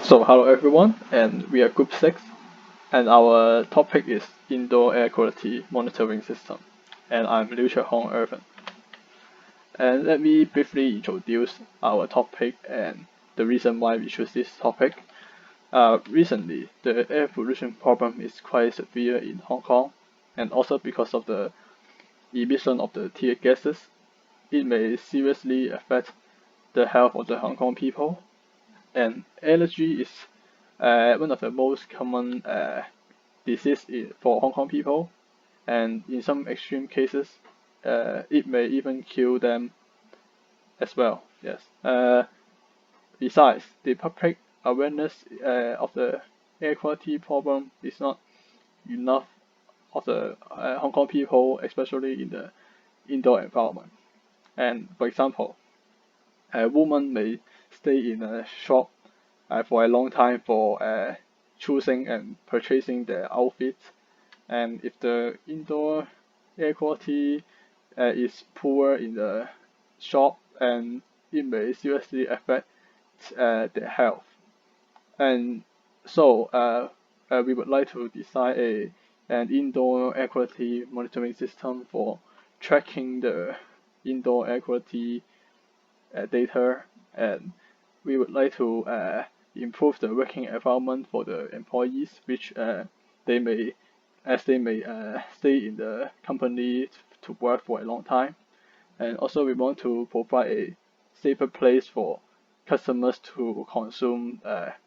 So hello everyone, and we are Group 6, and our topic is Indoor Air Quality Monitoring System, and I'm Liu Hong Irvin. And let me briefly introduce our topic and the reason why we choose this topic. Recently, the air pollution problem is quite severe in Hong Kong, and also because of the emission of the tear gases, it may seriously affect the health of the Hong Kong people. And allergy is one of the most common disease for Hong Kong people, and in some extreme cases, it may even kill them as well. Yes. Besides, the public awareness of the air quality problem is not enough of the Hong Kong people, especially in the indoor environment. And for example, a woman may stay in a shop for a long time for choosing and purchasing their outfits. And if the indoor air quality is poor in the shop, and it may seriously affect their health. And so we would like to design an indoor air quality monitoring system for tracking the indoor air quality data, and we would like to improve the working environment for the employees, which they may stay in the company to work for a long time. And also we want to provide a safer place for customers to consume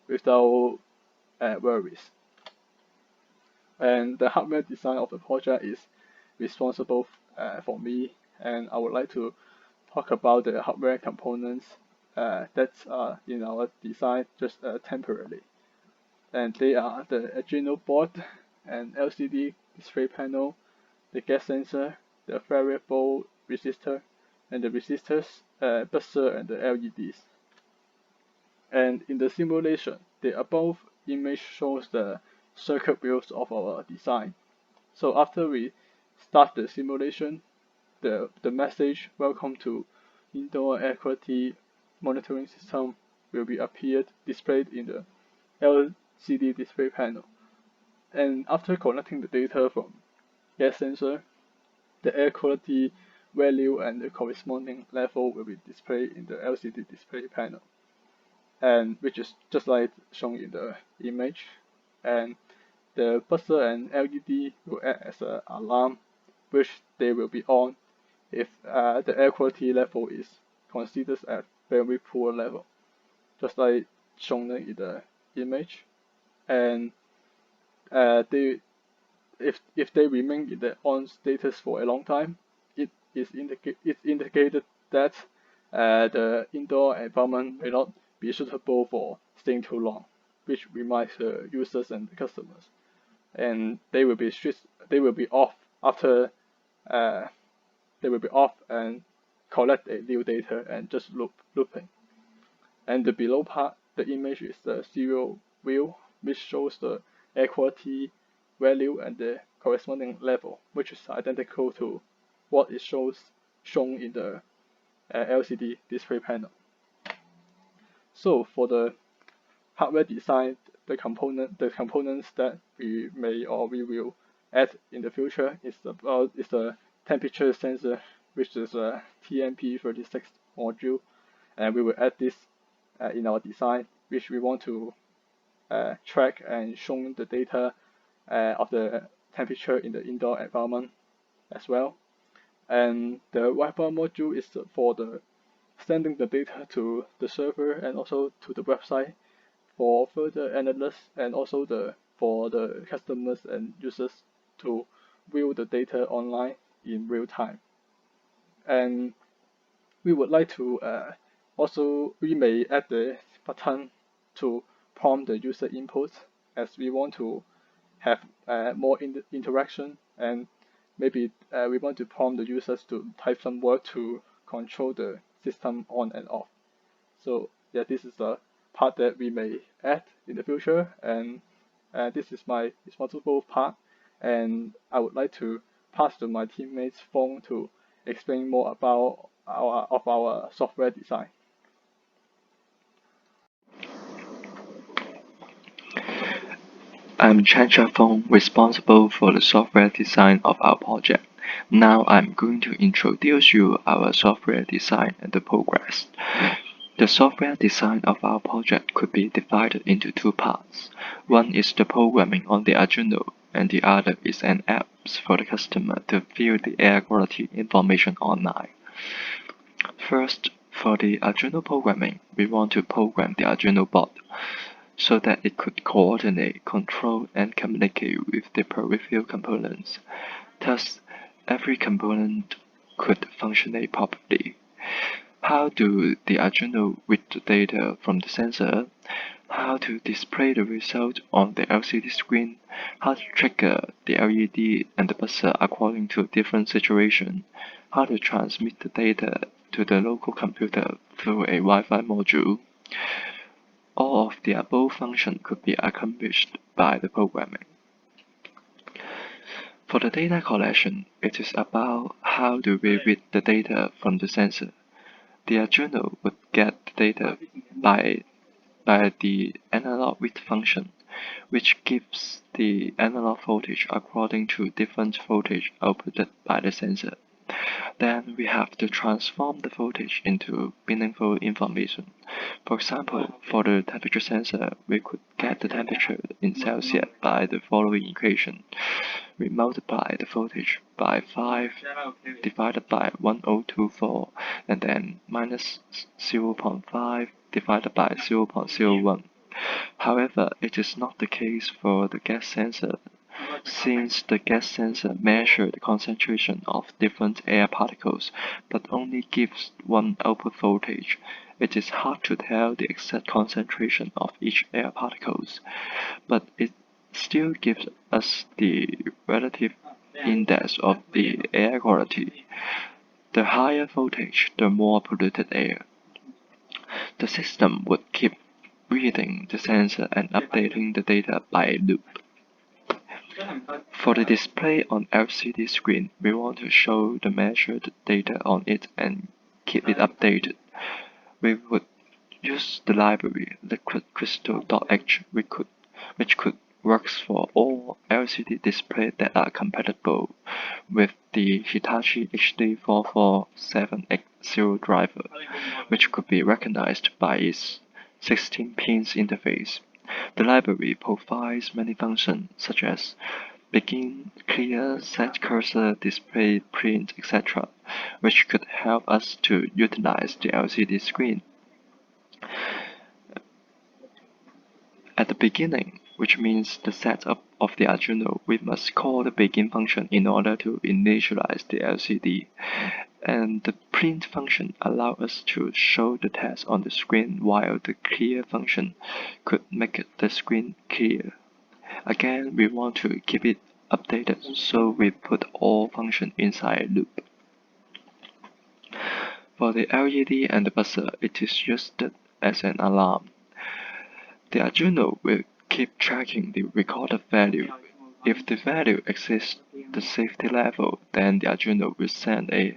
without worries. And the hardware design of the project is responsible for me, and I would like to talk about the hardware components that are in our design just temporarily. And they are the Arduino board, and LCD display panel, the gas sensor, the variable resistor, and the resistors, buzzer, and the LEDs. And in the simulation, the above image shows the circuit views of our design. So after we start the simulation, the message "Welcome to Indoor Air Quality Monitoring System" will be displayed in the LCD display panel. And after collecting the data from gas sensor, the air quality value and the corresponding level will be displayed in the LCD display panel, and which is just like shown in the image. And the buzzer and LED will act as an alarm, which they will be on if the air quality level is considered at very poor level, just like shown in the image. And if they remain in the on status for a long time, it's indicated that the indoor environment may not be suitable for staying too long, which reminds the users and the customers. And they will be off after they will be off and collect a new data and just looping. And the below part, the image is the serial view, which shows the air quality value and the corresponding level, which is identical to what is shown in the LCD display panel. So for the hardware design, the components that we will add in the future is the temperature sensor, which is a TMP36 module, and we will add this in our design, which we want to track and show the data of the temperature in the indoor environment as well. And the Wi-Fi module is for the sending the data to the server and also to the website for further analysis, and also for the customers and users to view the data online in real time. And we would like to we may add the button to prompt the user input, as we want to have more interaction, and maybe we want to prompt the users to type some word to control the system on and off. So yeah, this is the part that we may add in the future, and this is my responsible part, and I would like to pass to my teammates Fong to explain more about our software design. I'm Chen Feng, responsible for the software design of our project. Now I'm going to introduce you our software design and the progress. The software design of our project could be divided into two parts. One is the programming on the Arduino, and the other is an app for the customer to view the air quality information online. First, for the Arduino programming, we want to program the Arduino board so that it could coordinate, control, and communicate with the peripheral components. Thus, every component could functionate properly. How do the Arduino read the data from the sensor? How to display the result on the LCD screen? How to trigger the LED and the buzzer according to different situations? How to transmit the data to the local computer through a Wi-Fi module? All of the above functions could be accomplished by the programming. For the data collection, it is about how do we read the data from the sensor. The Arduino would get the data by the analog read function, which gives the analog voltage according to different voltage outputted by the sensor. Then we have to transform the voltage into meaningful information. For example, for the temperature sensor, we could get the temperature in Celsius by the following equation. We multiply the voltage by 5 divided by 1024 and then minus 0.5 divided by 0.01. However, it is not the case for the gas sensor. Since the gas sensor measures the concentration of different air particles but only gives one output voltage, it is hard to tell the exact concentration of each air particles, but it still gives us the relative index of the air quality. The higher voltage, the more polluted air. The system would keep reading the sensor and updating the data by loop. For the display on LCD screen, we want to show the measured data on it and keep it updated. We would use the library liquidcrystal.h which could works for all LCD displays that are compatible with the Hitachi HD44780 driver, which could be recognized by its 16 pins interface. The library provides many functions such as begin, clear, set cursor, display, print, etc., which could help us to utilize the LCD screen. At the beginning, which means the setup of the Arduino, we must call the begin function in order to initialize the LCD, and the print function allows us to show the text on the screen while the clear function could make the screen clear. Again, we want to keep it updated, so we put all functions inside a loop. For the LED and the buzzer, it is used as an alarm. The Arduino will keep tracking the recorded value. If the value exceeds the safety level, then the Arduino will send a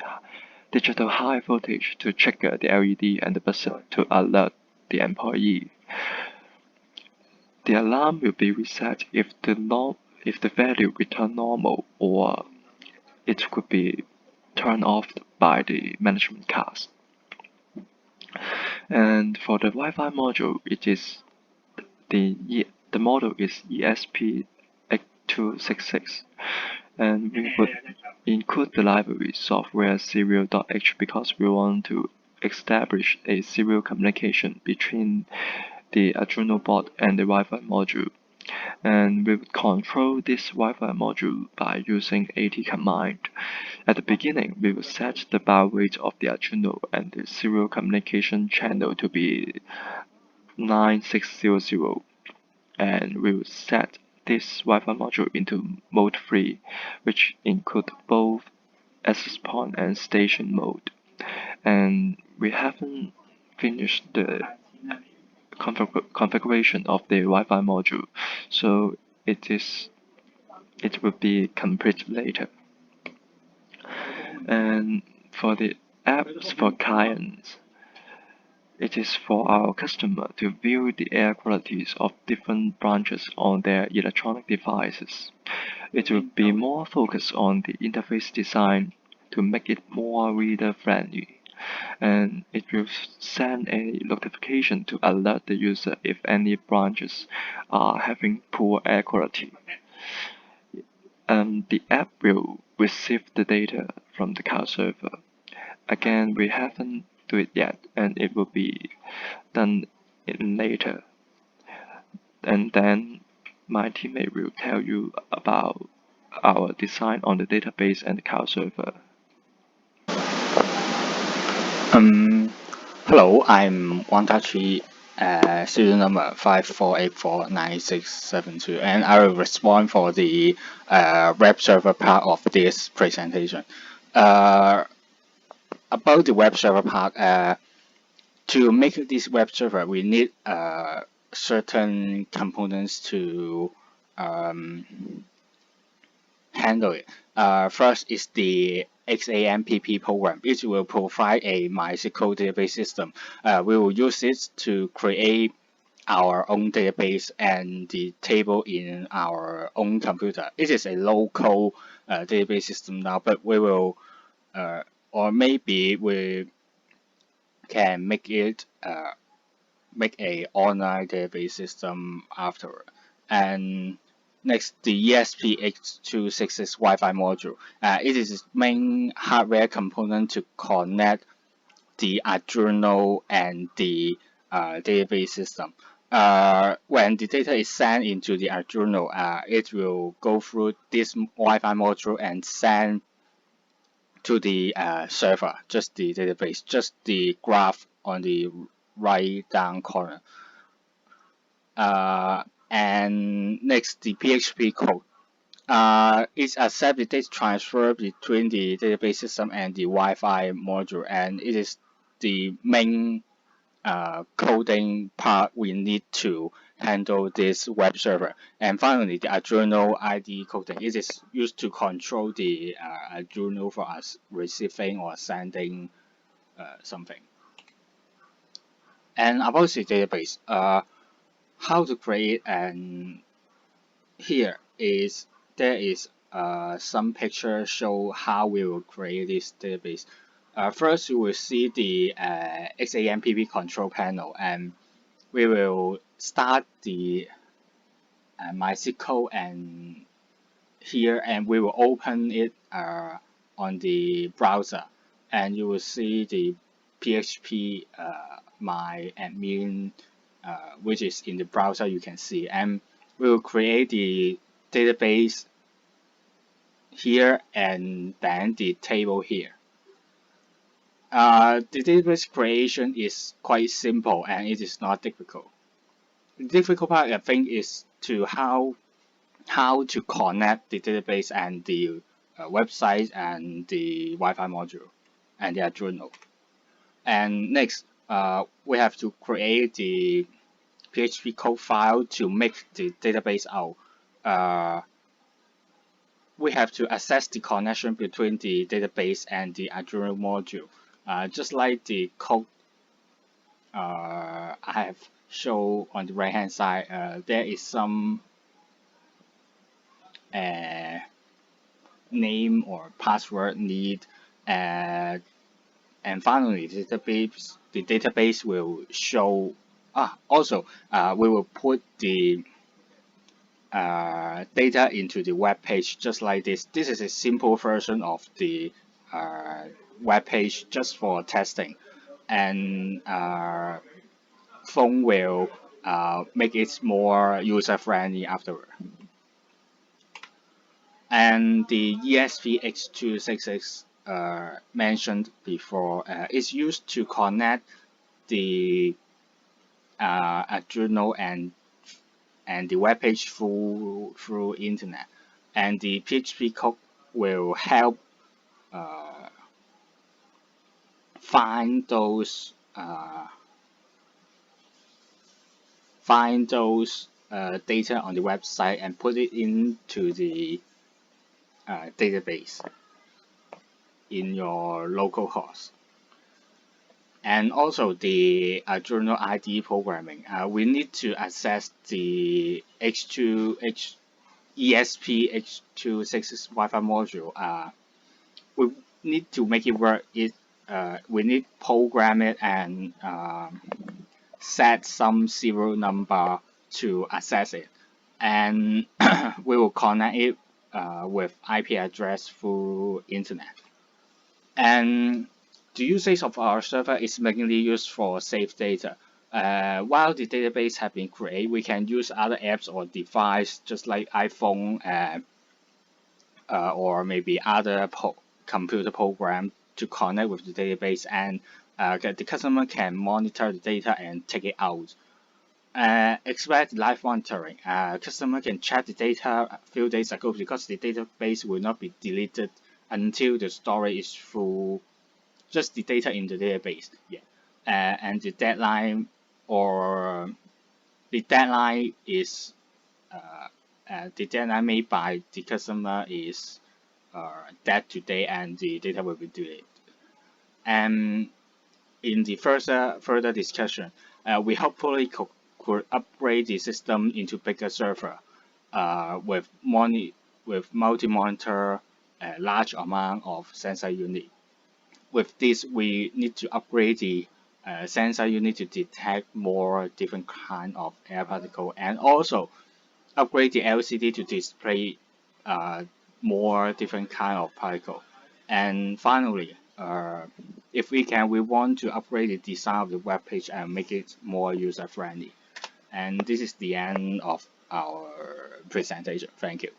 digital high voltage to trigger the LED and the buzzer to alert the employee. The alarm will be reset if the value returns normal, or it could be turned off by the management cast. And for the Wi-Fi module, it is the model is ESP8266, and we would include the library software serial.h because we want to establish a serial communication between the Arduino board and the Wi-Fi module. And we would control this Wi-Fi module by using AT command. At the beginning, we will set the baud rate of the Arduino and the serial communication channel to be 9600, and we will set this Wi-Fi module into mode 3, which include both access point and station mode. And we haven't finished the configuration of the Wi-Fi module, so it will be complete later. And for the apps for clients, It is for our customer to view the air qualities of different branches on their electronic devices. It will be more focused on the interface design to make it more reader-friendly, and it will send a notification to alert the user if any branches are having poor air quality. The app will receive the data from the cloud server. Again, we haven't do it yet, and it will be done in later. And then my teammate will tell you about our design on the database and the cloud server. Hello, I'm Wantachi, serial number 54849672, and I will respond for the web server part of this presentation. About the web server part, to make this web server, we need certain components to handle it. First is the XAMPP program. It will provide a MySQL database system. We will use it to create our own database and the table in our own computer. It is a local database system now, but we will, or maybe we can make it make a online database system after. And next, the ESP8266 Wi-Fi module. It is its main hardware component to connect the Arduino and the database system. When the data is sent into the Arduino, it will go through this Wi-Fi module and send to the server, just the database, just the graph on the right down corner. And next, the PHP code. It accepts the data transfer between the database system and the Wi-Fi module, and it is the main coding part we need to handle this web server. And finally, the Arduino ID coding. It is used to control the Arduino for us receiving or sending something. And about the database, how to create, and here is there is some pictures show how we will create this database. First, you will see the XAMPP control panel, and we will start the MySQL and here, and we will open it on the browser, and you will see the PHP my admin which is in the browser you can see, and we will create the database here and then the table here. The database creation is quite simple and it is not difficult. The difficult part, I think, is to how to connect the database and the website and the Wi-Fi module and the Arduino. And next, we have to create the PHP code file to make the database out. We have to access the connection between the database and the Arduino module. Just like the code I have shown on the right hand side, there is some name or password need, and finally the database will show. Also, we will put the data into the web page just like this. This is a simple version of the web page just for testing, and phone will make it more user friendly afterward. And the ESP8266 mentioned before is used to connect the Arduino and the web page through internet, and the PHP code will help find those data on the website and put it into the database in your local host. And also the journal ID programming. We need to access the ESP8266 Wi-Fi module. We need to make it work. We need program it and set some serial number to access it, and we will connect it with IP address through internet. And the usage of our server is mainly used for save data. While the database have been created, we can use other apps or device just like iPhone or maybe other computer program to connect with the database, and the customer can monitor the data and take it out. Expect live monitoring. Customer can check the data a few days ago because the database will not be deleted until the storage is full, just the data in the database. Yeah, and the deadline is the deadline made by the customer is that today, and the data will be deleted. And in the further discussion, we hopefully could upgrade the system into bigger server with multi-monitor, large amount of sensor unit. With this, we need to upgrade the sensor unit to detect more different kind of air particle, and also upgrade the LCD to display more different kind of particle. And finally, if we can, we want to upgrade the design of the web page and make it more user friendly. And this is the end of our presentation. Thank you.